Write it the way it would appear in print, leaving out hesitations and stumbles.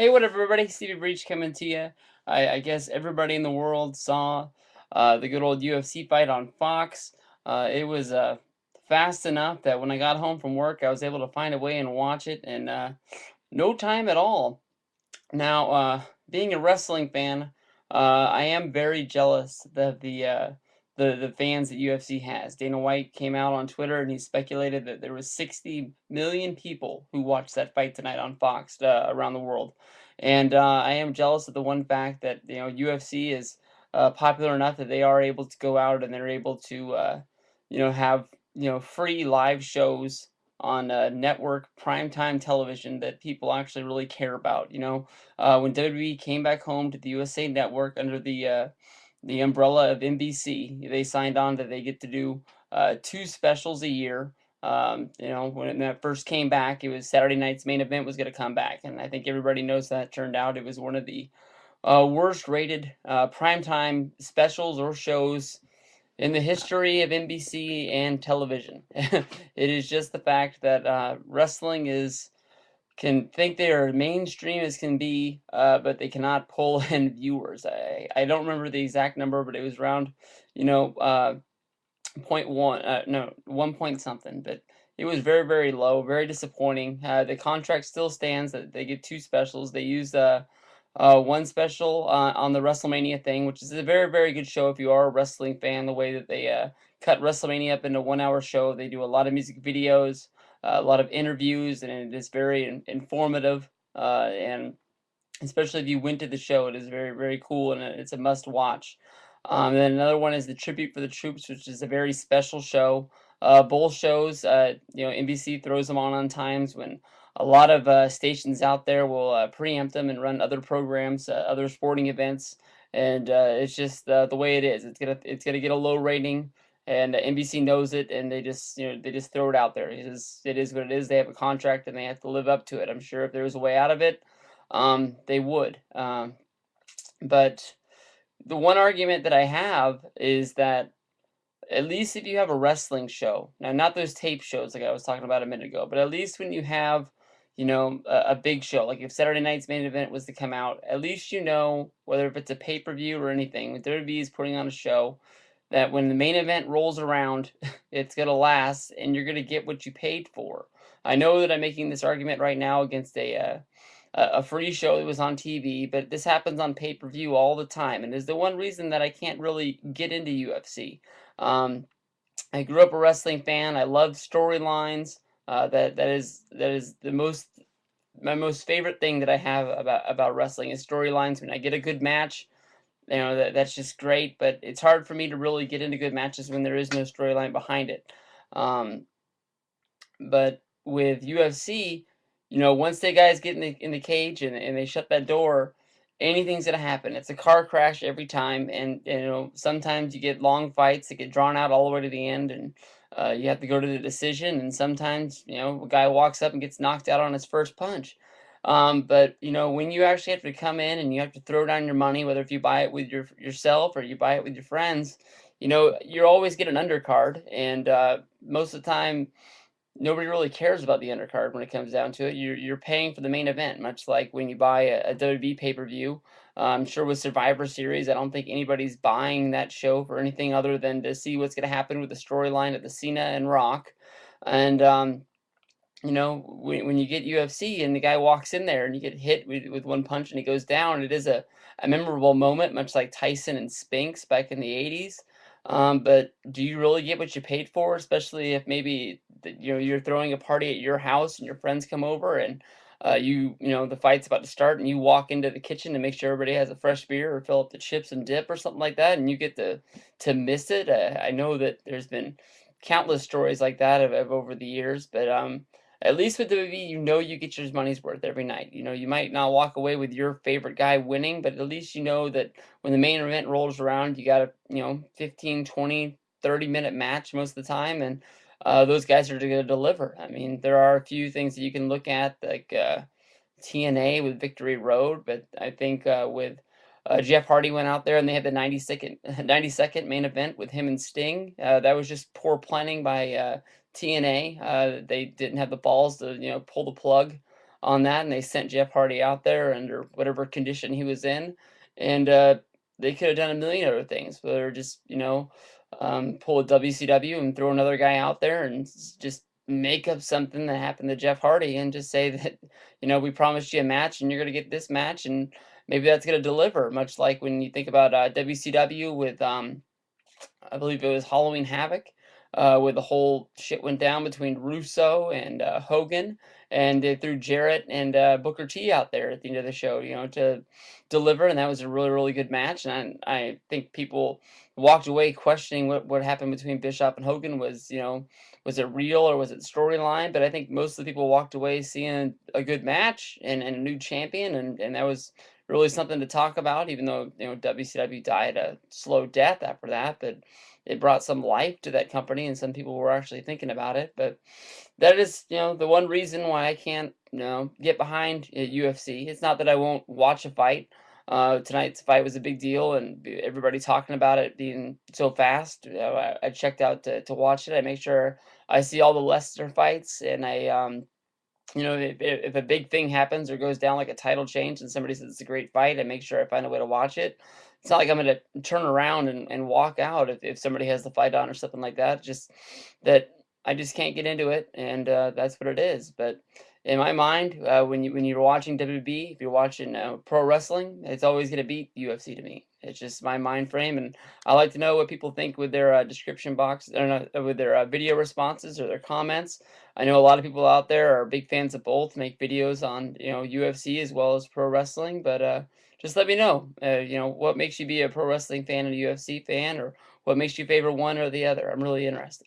Hey, what up, everybody? Steviebreech coming to you. I guess everybody in the world saw the good old UFC fight on Fox. It was fast enough that when I got home from work, I was able to find a way and watch it in no time at all. Now, being a wrestling fan, I am very jealous of the fans that UFC has. Dana White came out on Twitter and he speculated that there was 60 million people who watched that fight tonight on Fox around the world, and I am jealous of the one fact that UFC is popular enough that they are able to go out and they're able to have free live shows on network primetime television that people actually really care about. When WWE came back home to the USA Network under the umbrella of NBC, they signed on that they get to do two specials a year. When that first came back, it was Saturday night's main event was going to come back, and I think everybody knows that turned out. It was one of the worst rated primetime specials or shows in the history of NBC and television. It is just the fact that wrestling is can think they are mainstream as can be, but they cannot pull in viewers. I don't remember the exact number, but it was around, you know, uh, point one, no, 1 point something. But it was very, very low, very disappointing. The contract still stands that they get two specials. They used one special on the WrestleMania thing, which is a very, very good show if you are a wrestling fan. The way that they cut WrestleMania up into a 1 hour show, they do a lot of music videos, a lot of interviews, and it is very informative. And especially if you went to the show, it is very, very cool and it's a must watch. And then another one is the Tribute for the Troops, which is a very special show. Both shows, NBC throws them on times when a lot of stations out there will preempt them and run other programs, other sporting events, and it's just the way it is. It's gonna get a low rating, and NBC knows it, and they just throw it out there. It is what it is. They have a contract and they have to live up to it. I'm sure if there was a way out of it, they would. But the one argument that I have is that at least if you have a wrestling show, now not those tape shows like I was talking about a minute ago, but at least when you have, a big show, like if Saturday night's main event was to come out, at least whether if it's a pay-per-view or anything, when WWE is putting on a show, that when the main event rolls around, it's gonna last and you're gonna get what you paid for. I know that I'm making this argument right now against a free show that was on TV, but this happens on pay-per-view all the time, and is the one reason that I can't really get into UFC. Um, I grew up a wrestling fan. I love storylines. That is the most my most favorite thing that I have about wrestling is storylines. When I get a good match, that's just great. But it's hard for me to really get into good matches when there is no storyline behind it. Um, but with UFC, once the guys get in the cage and they shut that door, anything's gonna happen. It's a car crash every time, and sometimes you get long fights that get drawn out all the way to the end, and you have to go to the decision. And sometimes a guy walks up and gets knocked out on his first punch. But when you actually have to come in and you have to throw down your money, whether if you buy it with yourself or you buy it with your friends, you're always get an undercard, and most of the time nobody really cares about the undercard when it comes down to it. You're paying for the main event, much like when you buy a WWE pay-per-view. I'm sure with Survivor Series, I don't think anybody's buying that show for anything other than to see what's going to happen with the storyline of the Cena and Rock. And when you get UFC and the guy walks in there and you get hit with one punch and he goes down, it is a memorable moment, much like Tyson and Spinks back in the 80s. But do you really get what you paid for, especially if maybe you're throwing a party at your house and your friends come over and the fight's about to start and you walk into the kitchen to make sure everybody has a fresh beer or fill up the chips and dip or something like that, and you get to miss it. I know that there's been countless stories like that of over the years, but at least with WWE, you get your money's worth every night. You might not walk away with your favorite guy winning, but at least you know that when the main event rolls around, you got a 15, 20, 30-minute match most of the time, and those guys are going to deliver. I mean, there are a few things that you can look at, like TNA with Victory Road, but I think with Jeff Hardy went out there and they had the 90-second main event with him and Sting. That was just poor planning by TNA. They didn't have the balls to pull the plug on that, and they sent Jeff Hardy out there under whatever condition he was in, and they could have done a million other things, whether just pull a WCW and throw another guy out there and just make up something that happened to Jeff Hardy and just say that we promised you a match and you're gonna get this match and maybe that's gonna deliver. Much like when you think about WCW with I believe it was Halloween Havoc, where the whole shit went down between Russo and Hogan, and they threw Jarrett and Booker T out there at the end of the show, to deliver, and that was a really, really good match. And I think people walked away questioning what happened between Bischoff and Hogan was it real or was it storyline? But I think most of the people walked away seeing a good match and a new champion, and that was really something to talk about, even though WCW died a slow death after that, but it brought some life to that company and some people were actually thinking about it. But that is, the one reason why I can't, get behind UFC. It's not that I won't watch a fight. Tonight's fight was a big deal, and everybody talking about it being so fast. I checked out to watch it. I make sure I see all the Leicester fights, and if a big thing happens or goes down like a title change and somebody says it's a great fight, I make sure I find a way to watch it. It's not like I'm gonna turn around and walk out if somebody has the fight on or something like that. Just that I just can't get into it, and that's what it is. But in my mind, when you're watching WB, if you're watching pro wrestling, it's always gonna beat UFC to me. It's just my mind frame, and I like to know what people think with their description box, or not, with their video responses or their comments. I know a lot of people out there are big fans of both, make videos on, UFC as well as pro wrestling, but just let me know, what makes you be a pro wrestling fan and a UFC fan, or what makes you favor one or the other. I'm really interested.